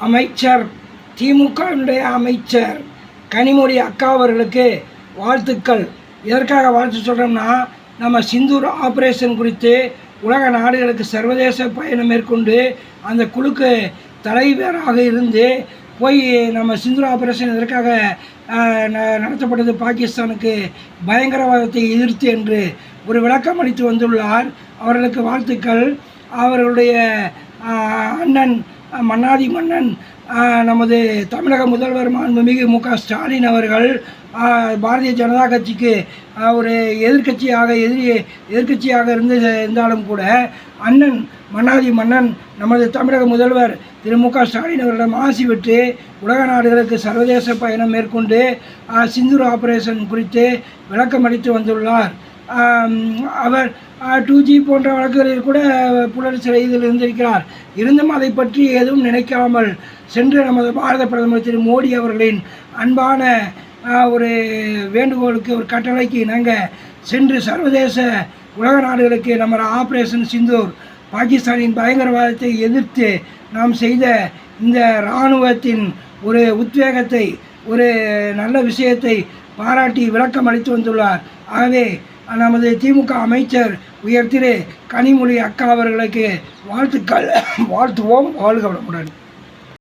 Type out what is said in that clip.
அமைச்சர் திமுகவினுடைய அமைச்சர் கனிமொழி அக்கா அவர்களுக்கு வாழ்த்துக்கள். எதற்காக வாழ்த்து சொல்கிறோம்னா, நம்ம சிந்தூர் ஆப்ரேஷன் குறித்து உலக நாடுகளுக்கு சர்வதேச பயணம் மேற்கொண்டு அந்த குழுக்கு தலைவராக இருந்து போய் நம்ம சிந்தூர் ஆப்ரேஷன் எதற்காக நடத்தப்பட்டது, பாகிஸ்தானுக்கு பயங்கரவாதத்தை எதிர்த்து என்று ஒரு விளக்கம் அளித்து வந்துள்ளார். அவர்களுக்கு வாழ்த்துக்கள். அவர்களுடைய அண்ணன் மன்னாதி மன்னன் நமது தமிழக முதல்வர் மாண்புமிகு மு க ஸ்டாலின் அவர்கள் பாரதிய ஜனதா கட்சிக்கு ஒரு எதிர்க்கட்சியாக இருந்தாலும் கூட அண்ணன் மன்னாதி மன்னன் நமது தமிழக முதல்வர் திரு மு க ஸ்டாலின் அவர்களிடம் ஆசி பெற்று உலக நாடுகளுக்கு சர்வதேச பயணம் மேற்கொண்டு சிந்தூர் ஆபரேஷன் குறித்து விளக்கம் அளித்து வந்துள்ளார். அவர் 2G போன்ற வழக்குகளில் கூட புலர் சிறையில் இருந்திருக்கிறார். இருந்தும் அதை பற்றி எதுவும் நினைக்காமல் சென்று நமது பாரத பிரதமர் திரு மோடி அவர்களின் அன்பான ஒரு வேண்டுகோளுக்கு, ஒரு கட்டளைக்கு இணங்க சென்று சர்வதேச உலக நாடுகளுக்கு நம்ம ஆப்ரேஷன் சிந்தூர் பாகிஸ்தானின் பயங்கரவாதத்தை எதிர்த்து நாம் செய்த இந்த இராணுவத்தின் ஒரு உத்வேகத்தை, ஒரு நல்ல விஷயத்தை பாராட்டி விளக்கம் அளித்து வந்துள்ளார். ஆகவே நமது திமுக அமைச்சர் உயர் திரு கனிமொழி அக்கா அவர்களுக்கு வாழ்த்துக்கள். வாழ்த்துவோம். வாழ்க வளமுடன்.